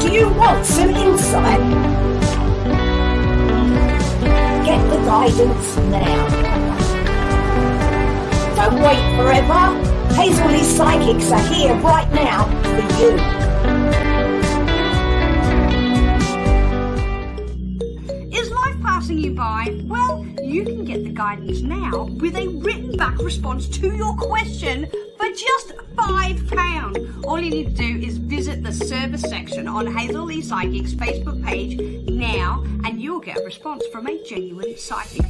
Do you want some insight? Get the guidance now. Don't wait forever. Hazel Lee Psychics are here right now for you. Is life passing you by? Well, you can get the guidance now with a written back response to your question for just £5. All you need to do is visit the service section on Hazel Lee Psychic's Facebook page now, and you'll get a response from a genuine psychic.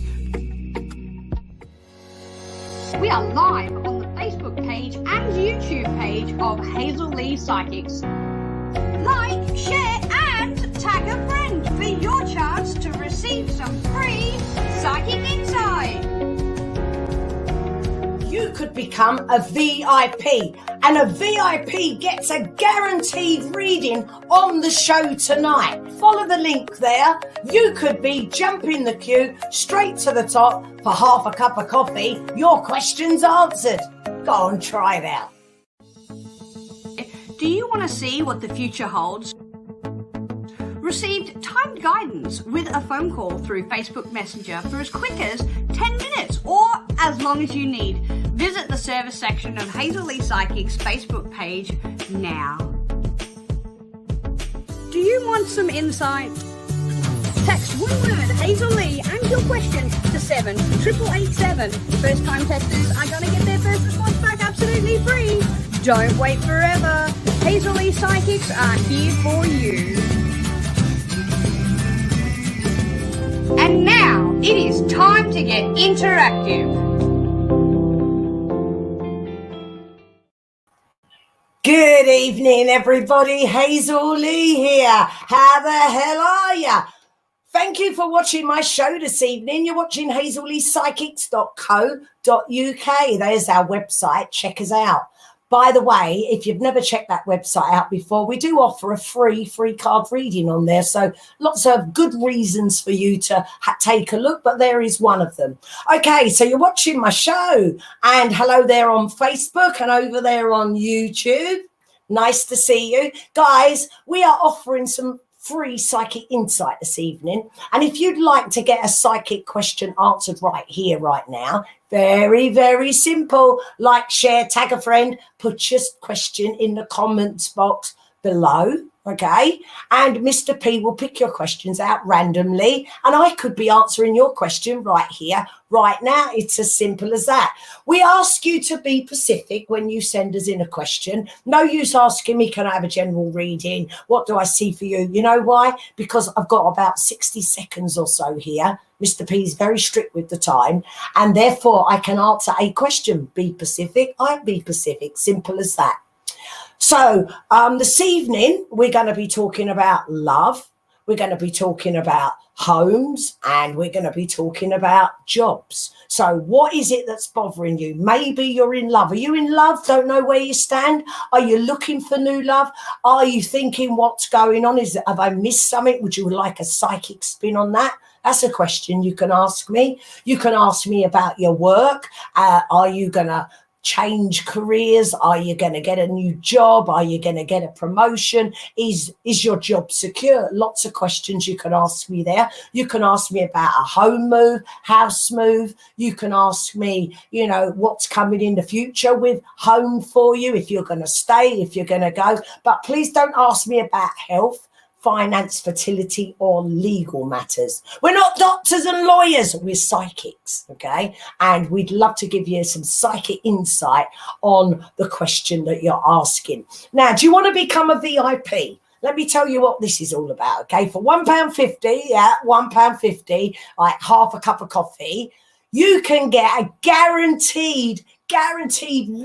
We are live on the Facebook page and YouTube page of Hazel Lee Psychics. Like, share, and tag a friend for your chance to receive some free psychic insight. You could become a VIP, and a VIP gets a guaranteed reading on the show tonight. Follow the link there. You could be jumping the queue straight to the top for half a cup of coffee. Your questions answered. Go on, try it out. Do you want to see what the future holds? Received timed guidance with a phone call through Facebook Messenger for as quick as 10 minutes or as long as you need. Visit the service section of Hazel Lee Psychic's Facebook page now. Do you want some insight? Text one word Hazel Lee and your question to 78887. First time texters are going to get their first response back absolutely free. Don't wait forever. Hazel Lee Psychics are here for you. And now it is time to get interactive. Good evening, everybody. Hazel Lee here. How the hell are ya? Thank you for watching my show this evening. You're watching hazelleepsychics.co.uk. There's our website. Check us out. By the way, if you've never checked that website out before, we do offer a free card reading on there. So lots of good reasons for you to take a look, but there is one of them. Okay, so you're watching my show, and hello there on Facebook and over there on YouTube. Nice to see you. Guys, we are offering some free psychic insight this evening. And if you'd like to get a psychic question answered right here, right now, very, very simple. Like, share, tag a friend, put your question in the comments box below, okay? And Mr. P will pick your questions out randomly, and I could be answering your question right here, right now. It's as simple as that. We ask you to be specific when you send us in a question. No use asking me, can I have a general reading? What do I see for you? You know why? Because I've got about 60 seconds or so here. Mr. P is very strict with the time, and therefore I can answer a question. Be specific, I be specific. Simple as that. So this evening, we're going to be talking about love. We're going to be talking about homes, and we're going to be talking about jobs. So what is it that's bothering you? Maybe you're in love. Are you in love? Don't know where you stand? Are you looking for new love? Are you thinking what's going on? Have I missed something? Would you like a psychic spin on that? That's a question you can ask me. You can ask me about your work. Are you going to change careers? Are you going to get a new job? Are you going to get a promotion? Is your job secure? Lots of questions you can ask me there. You can ask me about a home move, house move. You can ask me, you know, what's coming in the future with home for you, if you're going to stay, if you're going to go. But please don't ask me about health, finance, fertility, or legal matters. We're not doctors and lawyers, we're psychics, okay? And we'd love to give you some psychic insight on the question that you're asking. Now, do you want to become a VIP? Let me tell you what this is all about, okay? For £1.50, yeah, £1.50, like half a cup of coffee, you can get a guaranteed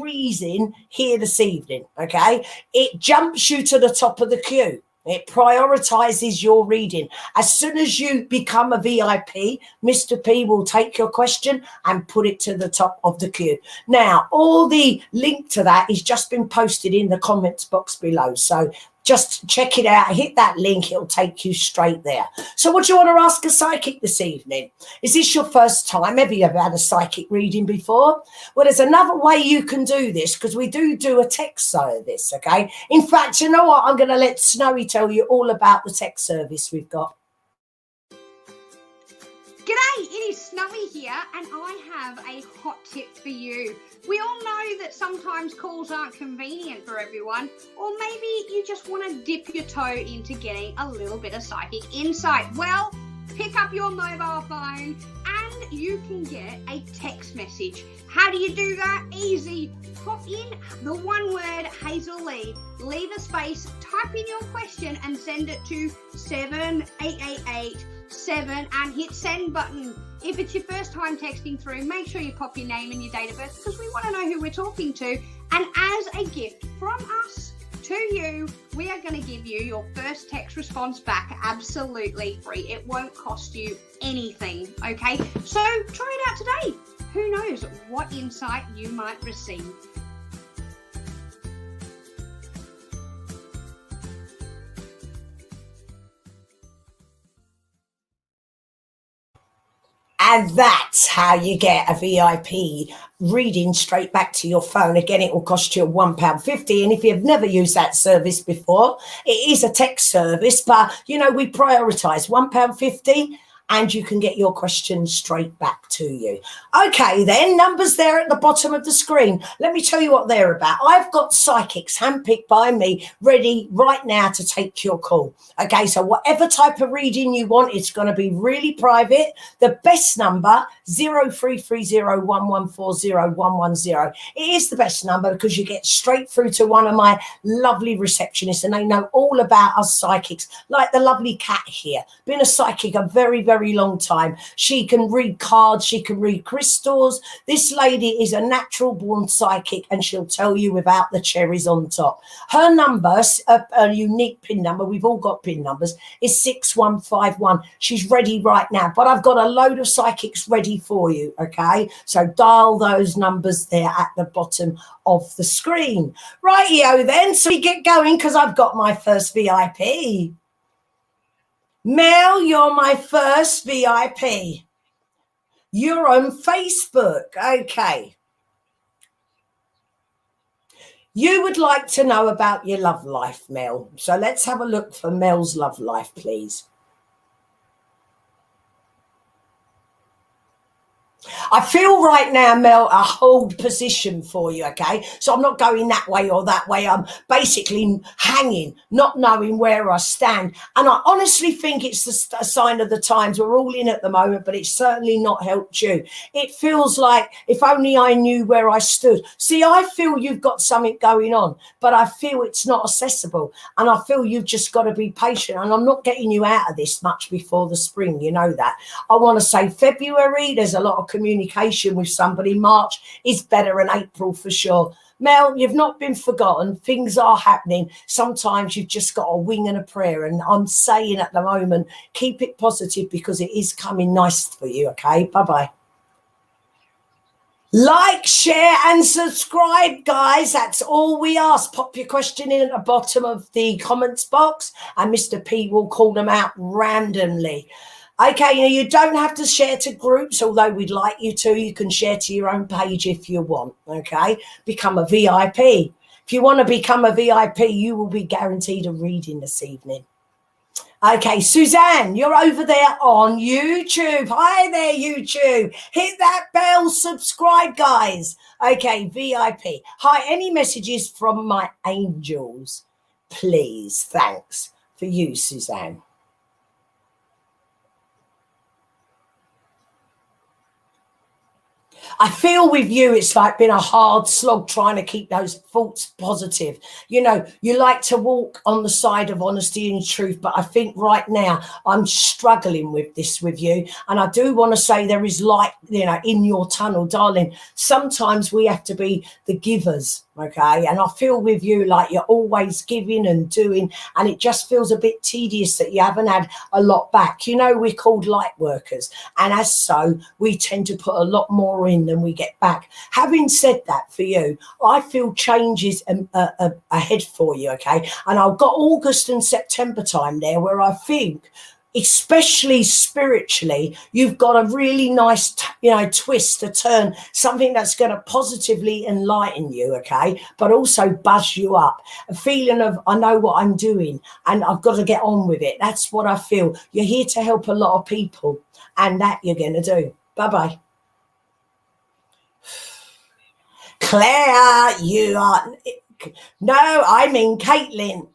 reason here this evening, okay? It jumps you to the top of the queue. It prioritizes your reading. As soon as you become a VIP, Mr. P will take your question and put it to the top of the queue. Now, all the link to that is just been posted in the comments box below. So Just check it out. Hit that link. It'll take you straight there. So what do you want to ask a psychic this evening? Is this your first time? Maybe you've had a psychic reading before. Well, there's another way you can do this, because we do a text service, okay? In fact, you know what? I'm going to let Snowy tell you all about the text service we've got. G'day, it is Snowy here, and I have a hot tip for you. We all know that sometimes calls aren't convenient for everyone, or maybe you just want to dip your toe into getting a little bit of psychic insight. Well, pick up your mobile phone and you can get a text message. How do you do that? Easy. Pop in the one word Hazel Lee, leave a space, type in your question and send it to 78888 and hit send button. If it's your first time texting through, make sure you pop your name and your date of birth, because we want to know who we're talking to. And as a gift from us to you, we are going to give you your first text response back absolutely free. It won't cost you anything, okay? So try it out today. Who knows what insight you might receive. And that's how you get a VIP reading straight back to your phone. Again, it will cost you £1.50. And if you've never used that service before, it is a text service, but, you know, we prioritise £1.50. And you can get your questions straight back to you. Okay, then, numbers there at the bottom of the screen. Let me tell you what they're about. I've got psychics handpicked by me ready right now to take your call. Okay, so whatever type of reading you want, it's going to be really private. The best number, 0330114010. It is the best number because you get straight through to one of my lovely receptionists, and they know all about us psychics, like the lovely Cat here. Been a psychic a very, very long time. She can read cards, she can read crystals. This lady is a natural born psychic, and she'll tell you without the cherries on top. Her number, a unique pin number, we've all got pin numbers, is 6151. She's ready right now, but I've got a load of psychics ready for you, okay? So dial those numbers there at the bottom of the screen. Rightio then, so we get going because I've got my first VIP. Mel, you're my first VIP. You're on Facebook. Okay. You would like to know about your love life, Mel. So let's have a look for Mel's love life, please. I feel right now, Mel, a hold position for you, okay? So I'm not going that way or that way. I'm basically hanging, not knowing where I stand. And I honestly think it's a sign of the times. We're all in at the moment, but it's certainly not helped you. It feels like if only I knew where I stood. See, I feel you've got something going on, but I feel it's not accessible. And I feel you've just got to be patient. And I'm not getting you out of this much before the spring, you know that. I want to say February, there's a lot of communication with somebody. March is better, and April for sure. Mel, you've not been forgotten. Things are happening. Sometimes you've just got a wing and a prayer. And I'm saying at the moment, keep it positive because it is coming nice for you, okay? Bye-bye. Like, share and subscribe, guys. That's all we ask. Pop your question in at the bottom of the comments box and Mr. P will call them out randomly. Okay, now you don't have to share to groups, although we'd like you to. You can share to your own page if you want, okay? Become a VIP. If you want to become a VIP, you will be guaranteed a reading this evening. Okay, Suzanne, you're over there on YouTube. Hi there, YouTube. Hit that bell, subscribe, guys. Okay, VIP. Hi, any messages from my angels? Please, thanks. For you, Suzanne. I feel with you, it's like been a hard slog trying to keep those thoughts positive. You know, you like to walk on the side of honesty and truth, but I think right now I'm struggling with this with you. And I do want to say there is light, you know, in your tunnel, darling. Sometimes we have to be the givers Okay, and I feel with you like you're always giving and doing, and it just feels a bit tedious that you haven't had a lot back. You know, we're called light workers, and as so, we tend to put a lot more in than we get back. Having said that, for you, I feel changes ahead for you. Okay, and I've got August and September time there where I think, especially spiritually, you've got a really nice twist, a turn, something that's going to positively enlighten you, okay, but also buzz you up, a feeling of I know what I'm doing and I've got to get on with it. That's what I feel. You're here to help a lot of people, and that you're going to do. Bye-bye. Claire, you are no, I mean Caitlin.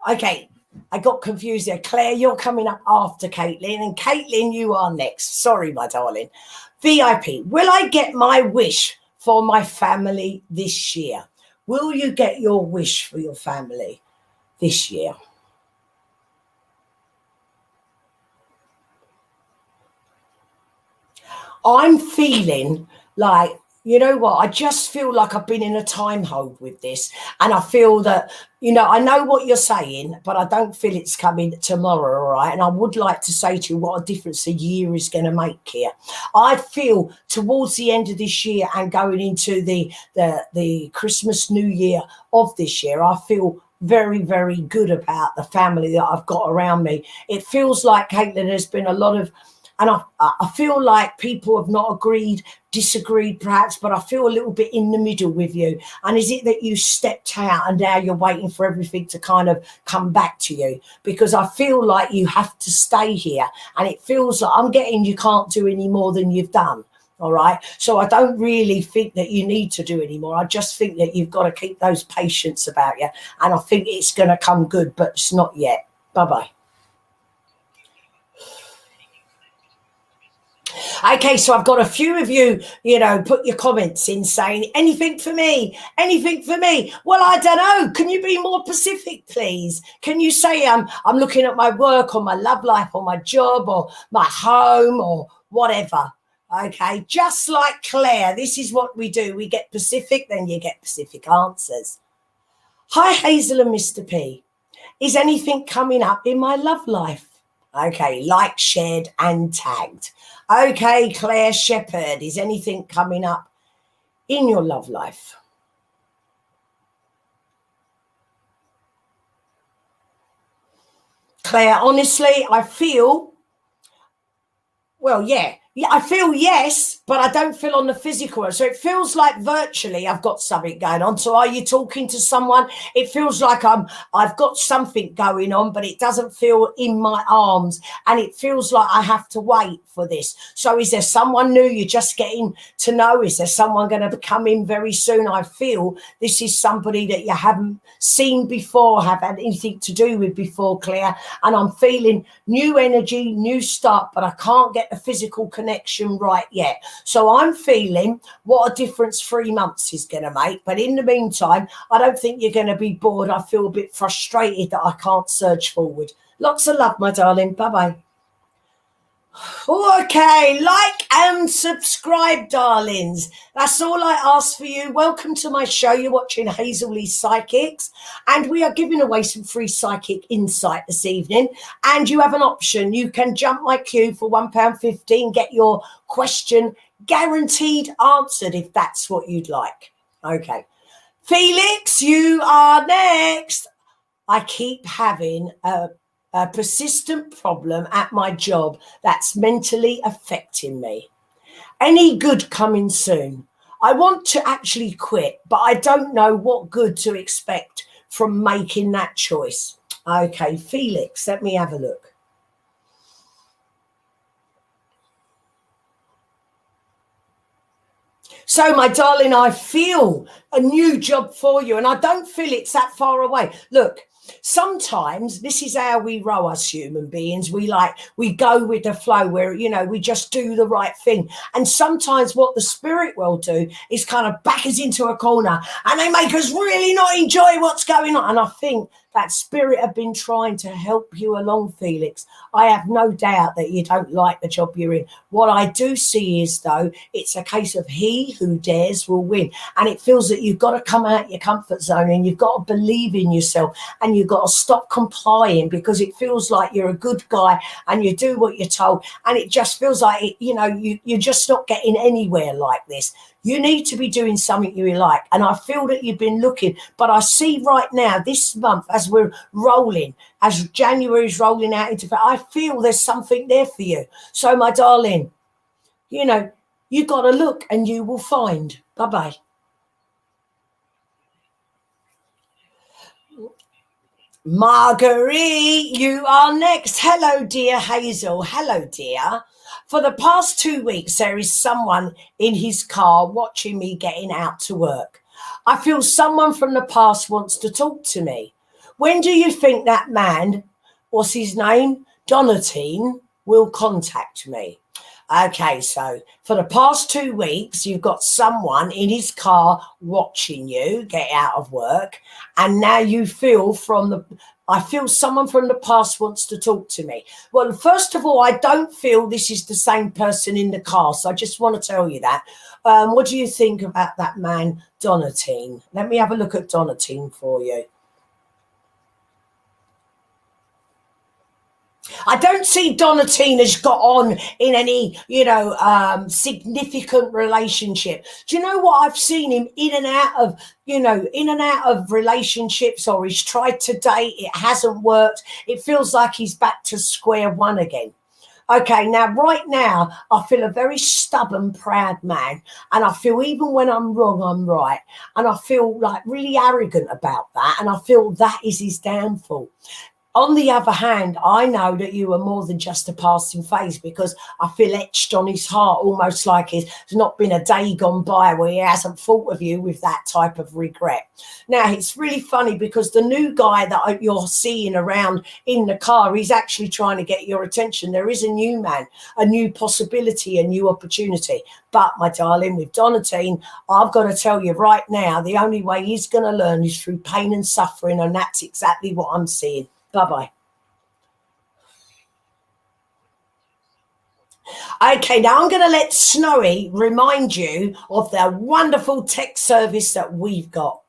Okay, I got confused there. Claire, you're coming up after Caitlin, and Caitlin, you are next. Sorry, my darling. VIP, will I get my wish for my family this year? Will you get your wish for your family this year? I'm feeling like, you know what, I just feel like I've been in a time hold with this, and I feel that, I know what you're saying, but I don't feel it's coming tomorrow, all right? And I would like to say to you what a difference a year is going to make here. I feel towards the end of this year and going into the Christmas New Year of this year, I feel very, very good about the family that I've got around me. It feels like, Caitlin, there's been a lot of, and I feel like people have not agreed, disagreed perhaps, but I feel a little bit in the middle with you. And is it that you stepped out and now you're waiting for everything to kind of come back to you? Because I feel like you have to stay here, and it feels like I'm getting you can't do any more than you've done. All right. So I don't really think that you need to do any more. I just think that you've got to keep those patience about you. And I think it's going to come good, but it's not yet. Bye-bye. Okay, so I've got a few of you, put your comments in saying, anything for me, anything for me. Well, I don't know. Can you be more specific, please? Can you say I'm looking at my work or my love life or my job or my home or whatever? Okay, just like Claire, this is what we do. We get specific, then you get specific answers. Hi, Hazel and Mr. P. Is anything coming up in my love life? Okay, liked, shared and tagged. Okay, Claire Shepherd, is anything coming up in your love life? Claire, honestly, I feel, I feel yes, but I don't feel on the physical. So it feels like virtually I've got something going on. So are you talking to someone? It feels like I've got something going on, but it doesn't feel in my arms, and it feels like I have to wait for this. So is there someone new you're just getting to know? Is there someone going to come in very soon? I feel this is somebody that you haven't seen before, have had anything to do with before, Claire. And I'm feeling new energy, new start, but I can't get the physical connection right yet. So I'm feeling what a difference 3 months is going to make. But in the meantime, I don't think you're going to be bored. I feel a bit frustrated that I can't surge forward. Lots of love, my darling. Bye-bye. Okay, like and subscribe, darlings. That's all I ask for you. Welcome to my show. You're watching Hazel Lee Psychics, and we are giving away some free psychic insight this evening. And you have an option. You can jump my queue for £1.15, get your question guaranteed answered if that's what you'd like. Okay, Felix, you are next. I keep having a persistent problem at my job that's mentally affecting me. Any good coming soon? I want to actually quit, but I don't know what good to expect from making that choice. Okay, Felix, let me have a look. So, my darling, I feel a new job for you, and I don't feel it's that far away. Look, sometimes this is how we roll, us human beings. We go with the flow where, we just do the right thing. And sometimes what the spirit will do is kind of back us into a corner, and they make us really not enjoy what's going on. And I think That spirit have been trying to help you along, Felix. I have no doubt that you don't like the job you're in. What I do see is, though, it's a case of he who dares will win. And it feels that you've got to come out your comfort zone and you've got to believe in yourself and you've got to stop complying, because it feels like you're a good guy and you do what you're told. And it just feels like, you're just not getting anywhere like this. You need to be doing something you like. And I feel that you've been looking, but I see right now, this month, as we're rolling, as January's rolling out into, I feel there's something there for you. So, my darling, you got to look and you will find. Bye-bye. Marguerite, you are next. Hello, dear Hazel. Hello, dear. For the past 2 weeks, there is someone in his car watching me getting out to work. I feel someone from the past wants to talk to me. When do you think that man, what's his name, Donatine, will contact me? Okay, so for the past 2 weeks, you've got someone in his car watching you get out of work, and now you feel I feel someone from the past wants to talk to me. Well, first of all, I don't feel this is the same person in the car, so I just want to tell you that. What do you think about that man, Donatine? Let me have a look at Donatine for you. I don't see Donatine has got on in any, significant relationship. Do you know what? I've seen him in and out of relationships, or he's tried to date. It hasn't worked. It feels like he's back to square one again. Okay, now, right now, I feel a very stubborn, proud man. And I feel even when I'm wrong, I'm right. And I feel like really arrogant about that. And I feel that is his downfall. On the other hand, I know that you are more than just a passing phase, because I feel etched on his heart, almost like there's not been a day gone by where he hasn't thought of you with that type of regret. Now, it's really funny because the new guy that you're seeing around in the car, he's actually trying to get your attention. There is a new man, a new possibility, a new opportunity. But, my darling, with Donatine, I've got to tell you right now, the only way he's going to learn is through pain and suffering, and that's exactly what I'm seeing. Bye-bye. Okay, now I'm going to let Snowy remind you of the wonderful text service that we've got.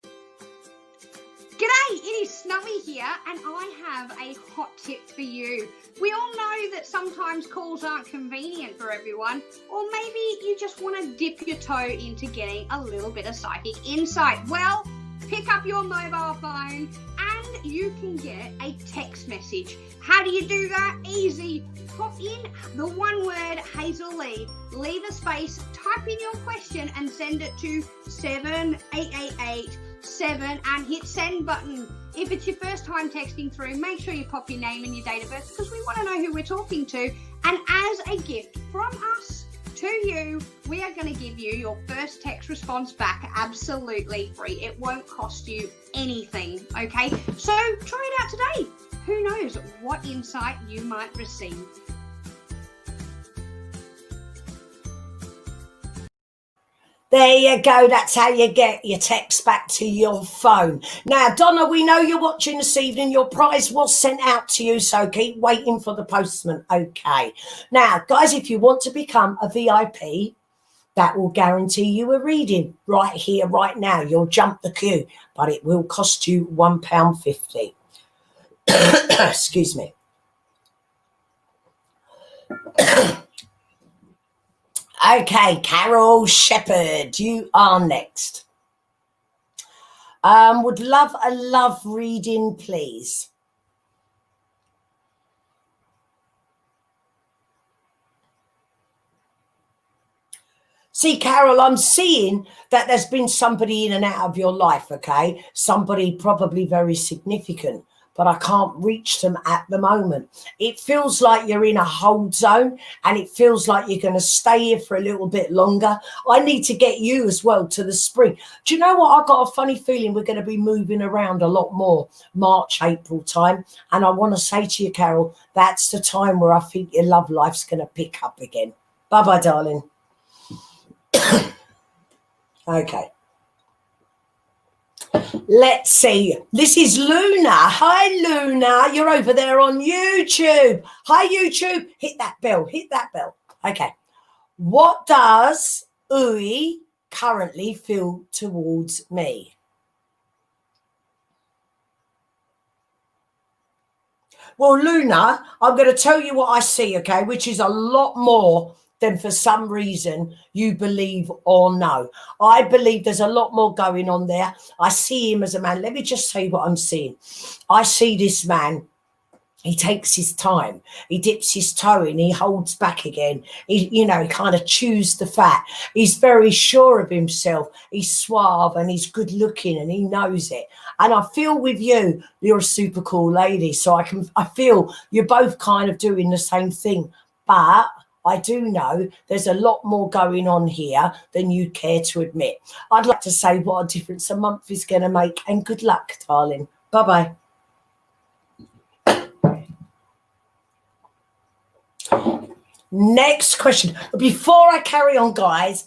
G'day, it is Snowy here, and I have a hot tip for you. We all know that sometimes calls aren't convenient for everyone, or maybe you just want to dip your toe into getting a little bit of psychic insight. Well, pick up your mobile phone and you can get a text message. How do you do that? Easy. Pop in the one word Hazel Lee, leave a space, type in your question and send it to 78887 and hit send button. If it's your first time texting through, make sure you pop your name and your date of birth, because we want to know who we're talking to. And as a gift from us to you, we are going to give you your first text response back absolutely free. It won't cost you anything, okay? So try it out today. Who knows what insight you might receive. There you go. That's how you get your text back to your phone. Now, Donna, we know you're watching this evening. Your prize was sent out to you, so keep waiting for the postman. Okay. Now, guys, if you want to become a VIP, that will guarantee you a reading right here, right now. You'll jump the queue, but it will cost you £1.50. Excuse me. Okay, Carol Shepherd, you are next. Would love a love reading, please. See, Carol, I'm seeing that there's been somebody in and out of your life, okay? Somebody probably very significant, but I can't reach them at the moment. It feels like you're in a hold zone, and it feels like you're going to stay here for a little bit longer. I need to get you as well to the spring. Do you know what? I've got a funny feeling we're going to be moving around a lot more March, April time. And I want to say to you, Carol, that's the time where I think your love life's going to pick up again. Bye-bye, darling. Okay. Let's see. This is Luna. Hi, Luna. You're over there on YouTube. Hi, YouTube. Hit that bell. Hit that bell. Okay. What does Uwe currently feel towards me? Well, Luna, I'm going to tell you what I see, okay, which is a lot more than for some reason you believe or know. I believe there's a lot more going on there. I see him as a man. Let me just tell you what I'm seeing. I see this man. He takes his time. He dips his toe in. He holds back again. He kind of chews the fat. He's very sure of himself. He's suave and he's good looking and he knows it. And I feel with you, you're a super cool lady. So I feel you're both kind of doing the same thing. But I do know there's a lot more going on here than you care to admit. I'd like to say what a difference a month is going to make. And good luck, darling. Bye-bye. Next question. Before I carry on, guys,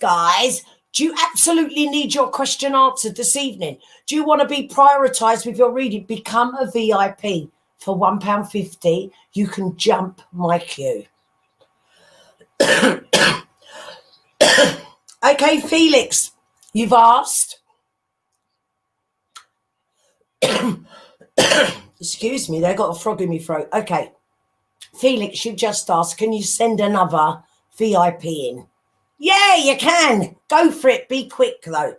do you absolutely need your question answered this evening? Do you want to be prioritized with your reading? Become a VIP for £1.50. You can jump my queue. Okay, Felix, you've asked. Excuse me, they got a frog in my throat. Okay. Felix, you've just asked, can you send another VIP in? Yeah, you can. Go for it. Be quick, though.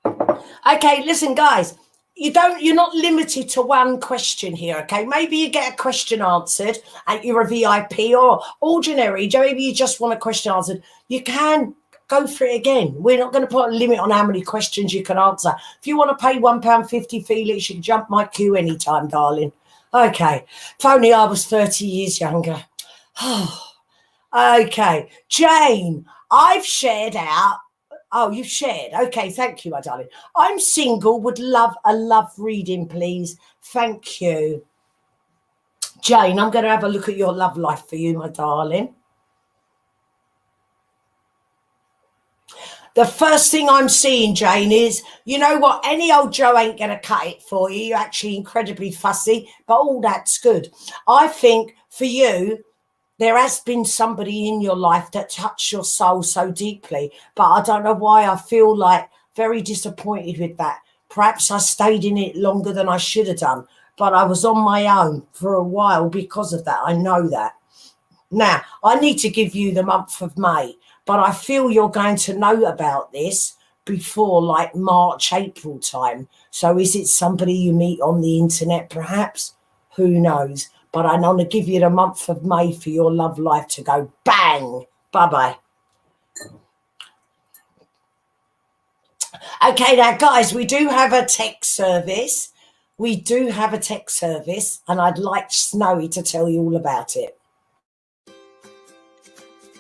Okay, listen, guys. You're not limited to one question here, okay? Maybe you get a question answered and you're a VIP or ordinary. Maybe you just want a question answered. You can go for it again. We're not going to put a limit on how many questions you can answer. If you want to pay £1.50, Felix, you can jump my queue anytime, darling. Okay, if only I was 30 years younger. Okay, Jane, I've shared out. Oh, you've shared. Okay, thank you, my darling. I'm single, would love a love reading, please. Thank you. Jane, I'm going to have a look at your love life for you, my darling. The first thing I'm seeing, Jane, is, you know what? Any old Joe ain't going to cut it for you. You're actually incredibly fussy, but all that's good. I think for you, there has been somebody in your life that touched your soul so deeply, but I don't know why I feel like very disappointed with that. Perhaps I stayed in it longer than I should have done, but I was on my own for a while because of that. I know that. Now, I need to give you the month of May. But I feel you're going to know about this before like March, April time. So is it somebody you meet on the internet perhaps? Who knows? But I want to give you the month of May for your love life to go bang. Bye-bye. Okay, now, guys, we do have a text service. And I'd like Snowy to tell you all about it.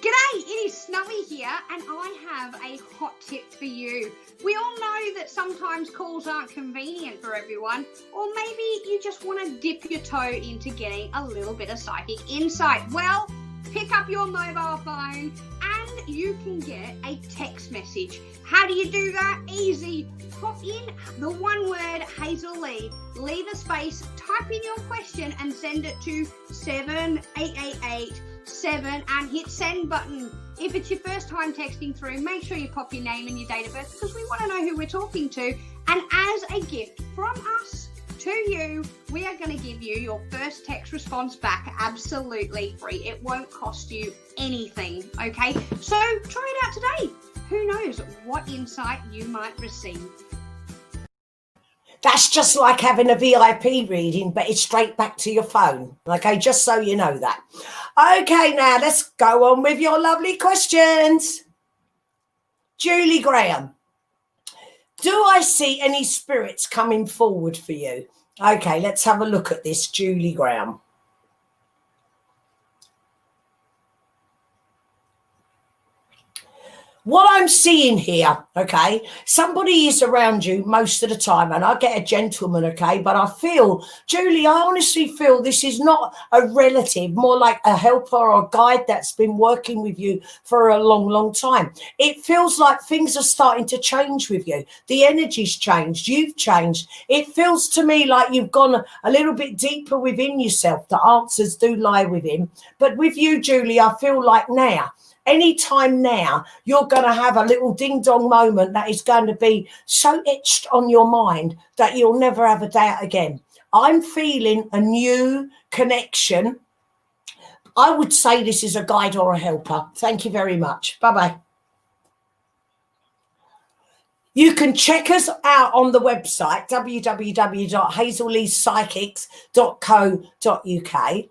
G'day, it is Snowy here, and I have a hot tip for you. We all know that sometimes calls aren't convenient for everyone, or maybe you just want to dip your toe into getting a little bit of psychic insight. Well, pick up your mobile phone and you can get a text message. How do you do that? Easy. Pop in the one word Hazel Lee, leave a space, type in your question and send it to 78888 and hit send button. If it's your first time texting through, make sure you pop your name and your date of birth because we want to know who we're talking to. And as a gift from us to you, we are going to give you your first text response back absolutely free. It won't cost you anything, okay? So try it out today. Who knows what insight you might receive. That's just like having a VIP reading, but it's straight back to your phone. Okay, just so you know that. Okay, now let's go on with your lovely questions. Julie Graham, do I see any spirits coming forward for you? Okay, let's have a look at this, Julie Graham. What I'm seeing here, okay, somebody is around you most of the time, and I get a gentleman, okay, but I feel, Julie, I honestly feel this is not a relative, more like a helper or a guide that's been working with you for a long, long time. It feels like things are starting to change with you. The energy's changed. You've changed. It feels to me like you've gone a little bit deeper within yourself. The answers do lie within. But with you, Julie, I feel like now, anytime now, you're going to have a little ding-dong moment that is going to be so etched on your mind that you'll never have a doubt again. I'm feeling a new connection. I would say this is a guide or a helper. Thank you very much. Bye-bye. You can check us out on the website, www.hazelleepsychics.co.uk.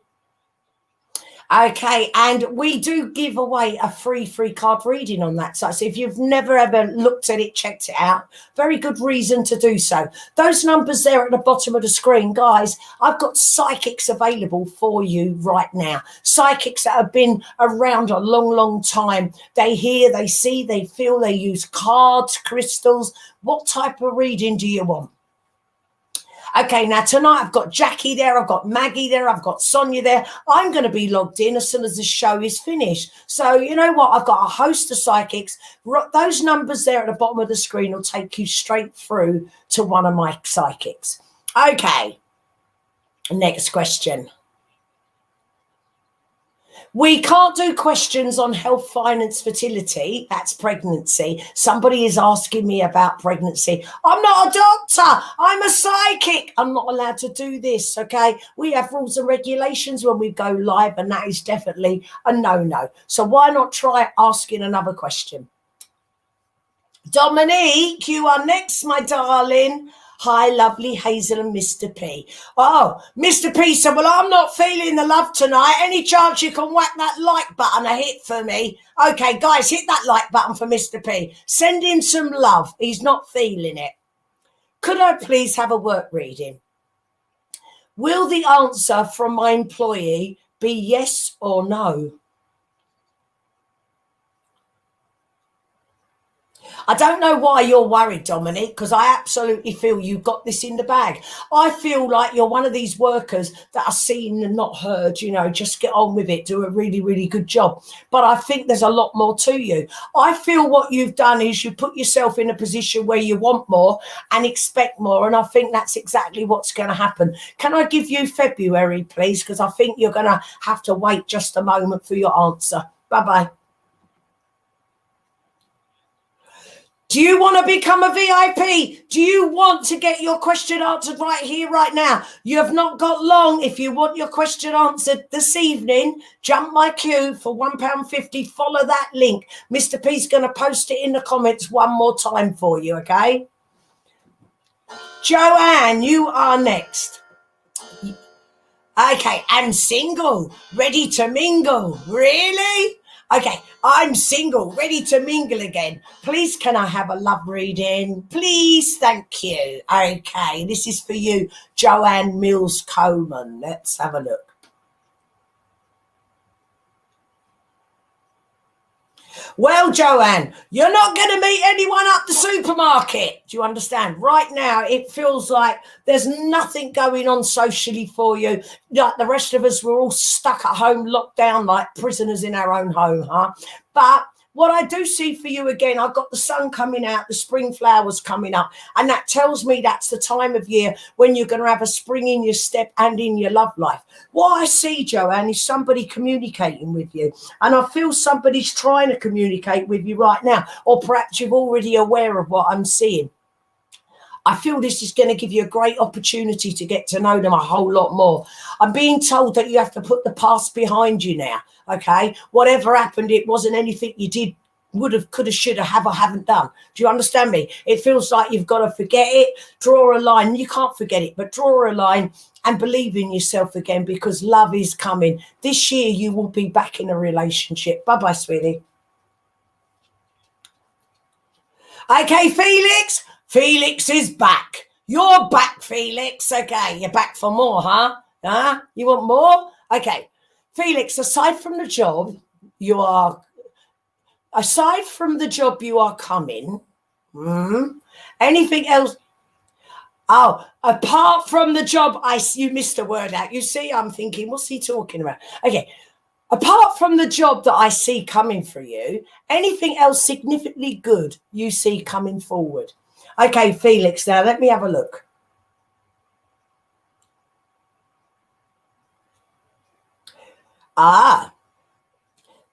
Okay, and we do give away a free card reading on that site. So if you've never ever looked at it, checked it out, very good reason to do so. Those numbers there at the bottom of the screen, guys, I've got psychics available for you right now. Psychics that have been around a long, long time. They hear, they see, they feel, they use cards, crystals. What type of reading do you want? Okay, now tonight I've got Jackie there, I've got Maggie there, I've got Sonia there. I'm going to be logged in as soon as the show is finished. So you know what? I've got a host of psychics. Those numbers there at the bottom of the screen will take you straight through to one of my psychics. Okay, next question. We can't do questions on health, finance, fertility. That's pregnancy. Somebody is asking me about pregnancy. I'm not a doctor. I'm a psychic. I'm not allowed to do this, okay? We have rules and regulations when we go live, and that is definitely a no-no. So why not try asking another question? Dominique, you are next, my darling. Hi, lovely Hazel and Mr. P. Oh, Mr. P said, well, I'm not feeling the love tonight. Any chance you can whack that like button a hit for me? Okay, guys, hit that like button for Mr. P. Send him some love. He's not feeling it. Could I please have a work reading? Will the answer from my employee be yes or no? I don't know why you're worried, Dominic, because I absolutely feel you've got this in the bag. I feel like you're one of these workers that are seen and not heard, you know, just get on with it, do a really, really good job. But I think there's a lot more to you. I feel what you've done is you put yourself in a position where you want more and expect more, and I think that's exactly what's going to happen. Can I give you February, please? Because I think you're going to have to wait just a moment for your answer. Bye-bye. Do you want to become a VIP? Do you want to get your question answered right here, right now? You have not got long. If you want your question answered this evening, jump my queue for £1.50. Follow that link. Mr. P's going to post it in the comments one more time for you, okay? Joanne, you are next. Okay, I'm single, ready to mingle. Really? Okay, I'm single, ready to mingle again. Please, can I have a love reading? Please, thank you. Okay, this is for you, Joanne Mills Coleman. Let's have a look. Well, Joanne, you're not going to meet anyone at the supermarket. Do you understand? Right now, it feels like there's nothing going on socially for you. Like the rest of us, we're all stuck at home, locked down like prisoners in our own home, huh? But what I do see for you again, I've got the sun coming out, the spring flowers coming up, and that tells me that's the time of year when you're going to have a spring in your step and in your love life. What I see, Joanne, is somebody communicating with you, and I feel somebody's trying to communicate with you right now, or perhaps you're already aware of what I'm seeing. I feel this is going to give you a great opportunity to get to know them a whole lot more. I'm being told that you have to put the past behind you now, okay? Whatever happened, it wasn't anything you did, would have, could have, should have, or haven't done. Do you understand me? It feels like you've got to forget it, draw a line. You can't forget it, but draw a line and believe in yourself again, because love is coming. This year, you will be back in a relationship. Bye-bye, sweetie. Okay, Felix. Felix is back. You're back, Felix. Okay, you're back for more, huh? Huh? You want more? Okay. Felix, aside from the job, you are aside from the job you are coming, anything else? Oh, apart from the job, you missed a word out. You see, I'm thinking, what's he talking about? Okay. Apart from the job that I see coming for you, anything else significantly good you see coming forward? Okay, Felix, now let me have a look.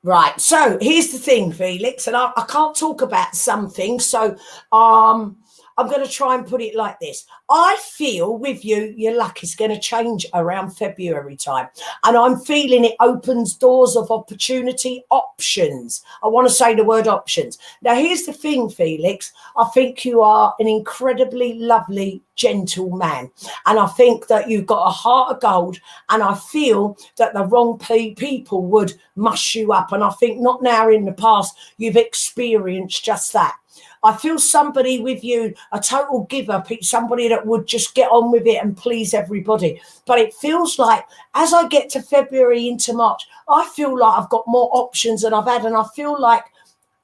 Right. So here's the thing, Felix, and I can't talk about something. So I'm going to try and put it like this. I feel with you, your luck is going to change around February time. And I'm feeling it opens doors of opportunity, options. I want to say the word options. Now, here's the thing, Felix. I think you are an incredibly lovely, gentle man. And I think that you've got a heart of gold. And I feel that the wrong people would mush you up. And I think not now, in the past, you've experienced just that. I feel somebody with you, a total giver, somebody that would just get on with it and please everybody. But it feels like as I get to February into March, I feel like I've got more options than I've had. And I feel like,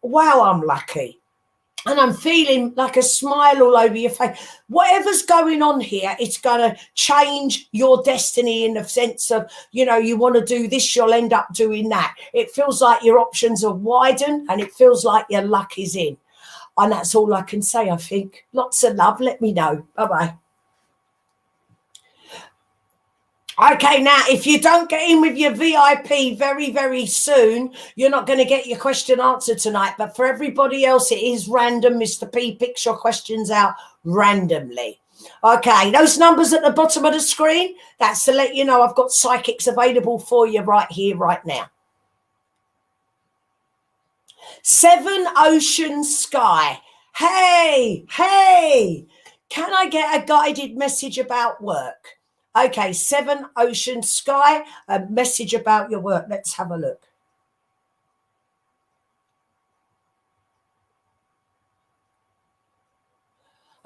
wow, I'm lucky. And I'm feeling like a smile all over your face. Whatever's going on here, it's going to change your destiny in the sense of, you want to do this, you'll end up doing that. It feels like your options are widened and it feels like your luck is in. And that's all I can say, I think. Lots of love. Let me know. Bye-bye. Okay, now, if you don't get in with your VIP very, very soon, you're not going to get your question answered tonight. But for everybody else, it is random. Mr. P picks your questions out randomly. Okay, those numbers at the bottom of the screen, that's to let you know I've got psychics available for you right here, right now. 7 Ocean Sky. Hey, can I get a guided message about work? Okay, 7 Ocean Sky, a message about your work. Let's have a look.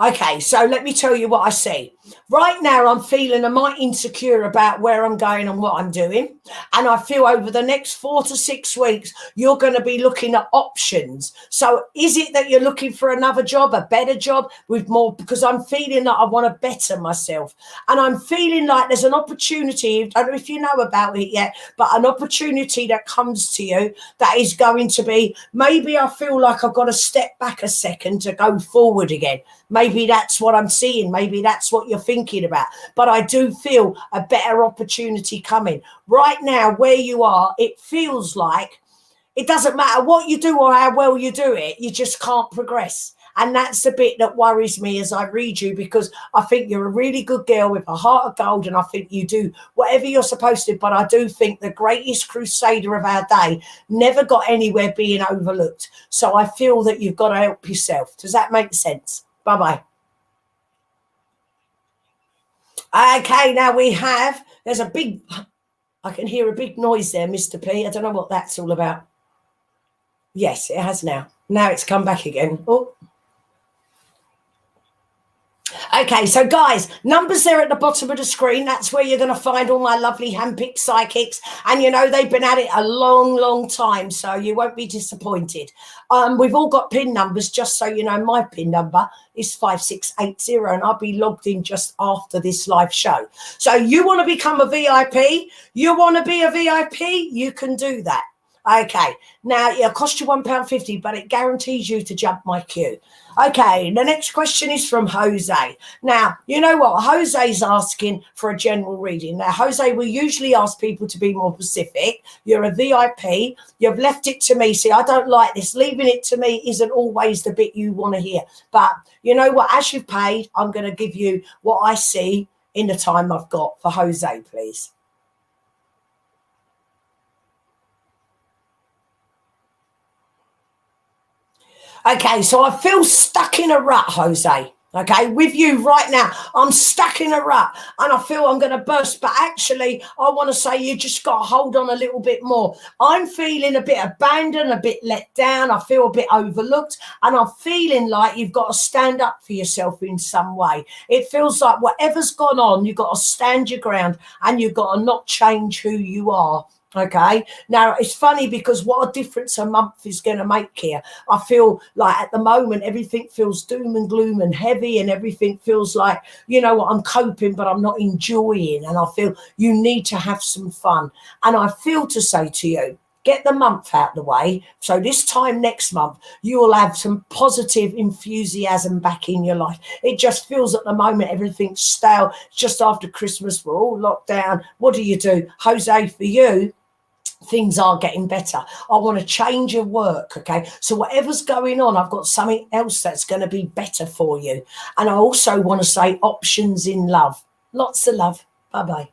Okay, so let me tell you what I see. Right now, I'm feeling a mite insecure about where I'm going and what I'm doing. And I feel over the next 4 to 6 weeks, you're going to be looking at options. So is it that you're looking for another job, a better job with more? Because I'm feeling that I want to better myself. And I'm feeling like there's an opportunity. I don't know if you know about it yet, but an opportunity that comes to you that is going to be, maybe I feel like I've got to step back a second to go forward again. Maybe that's what I'm seeing. Maybe that's what you're thinking about. But I do feel a better opportunity coming. Right now, where you are, it feels like it doesn't matter what you do or how well you do it. You just can't progress. And that's the bit that worries me as I read you, because I think you're a really good girl with a heart of gold, and I think you do whatever you're supposed to. But I do think the greatest crusader of our day never got anywhere being overlooked. So I feel that you've got to help yourself. Does that make sense? Bye-bye. Okay, now there's a big, I can hear a big noise there, Mr. P. I don't know what that's all about. Yes, it has now. Now it's come back again. Oh. Okay, so guys, numbers there at the bottom of the screen. That's where you're going to find all my lovely handpicked psychics. And, they've been at it a long, long time, so you won't be disappointed. We've all got PIN numbers, just so you know. My PIN number is 5680, and I'll be logged in just after this live show. So you want to become a VIP? You want to be a VIP? You can do that. Okay, now it'll cost you £1.50, but it guarantees you to jump my queue. Okay, the next question is from Jose. Now, you know what? Jose's asking for a general reading. Now, Jose, we usually ask people to be more specific. You're a VIP. You've left it to me. See, I don't like this. Leaving it to me isn't always the bit you want to hear. But you know what? As you've paid, I'm going to give you what I see in the time I've got for Jose, please. Okay, so I feel stuck in a rut, Jose. Okay, with you right now, I'm stuck in a rut and I feel I'm going to burst. But actually, I want to say you just got to hold on a little bit more. I'm feeling a bit abandoned, a bit let down. I feel a bit overlooked, and I'm feeling like you've got to stand up for yourself in some way. It feels like whatever's gone on, you've got to stand your ground and you've got to not change who you are Okay. Now it's funny because what a difference a month is going to make here. I feel like at the moment everything feels doom and gloom and heavy, and everything feels like, you know what, I'm coping, but I'm not enjoying. And I feel you need to have some fun. And I feel to say to you, get the month out of the way. So this time next month, you will have some positive enthusiasm back in your life. It just feels at the moment everything's stale. Just after Christmas, we're all locked down. What do? Jose, for you, things are getting better. I want to change your work. Okay. So whatever's going on, I've got something else that's going to be better for you. And I also want to say options in love. Lots of love. Bye-bye.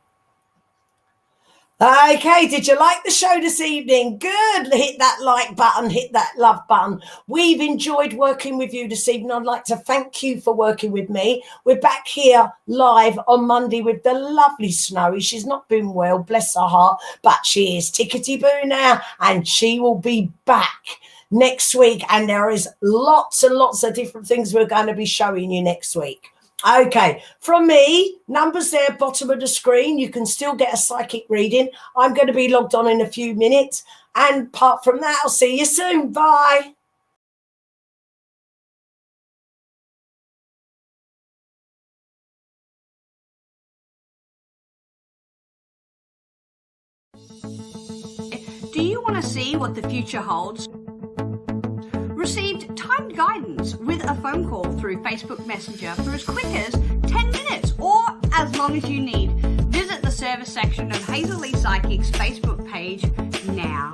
Okay, did you like the show this evening? Good. Hit that like button, hit that love button. We've enjoyed working with you this evening. I'd like to thank you for working with me. We're back here live on Monday with the lovely Snowy. She's not been well, bless her heart, but she is tickety-boo now, and she will be back next week. And there is lots and lots of different things we're going to be showing you next week. Okay, from me, numbers there, bottom of the screen. You can still get a psychic reading. I'm going to be logged on in a few minutes. And apart from that, I'll see you soon. Bye. Do you want to see what the future holds? Received timed guidance with a phone call through Facebook Messenger for as quick as 10 minutes or as long as you need. Visit the service section of Hazel Lee Psychic's Facebook page now.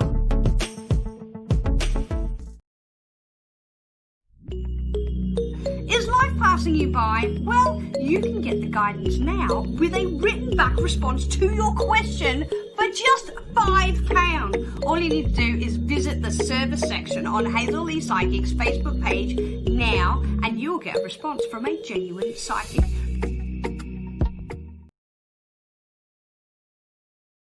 Is life passing you by? Well, you can get the guidance now with a written back response to your question for just £5. All you need to do is visit the service section on Hazel Lee Psychic's Facebook page now, and you'll get a response from a genuine psychic.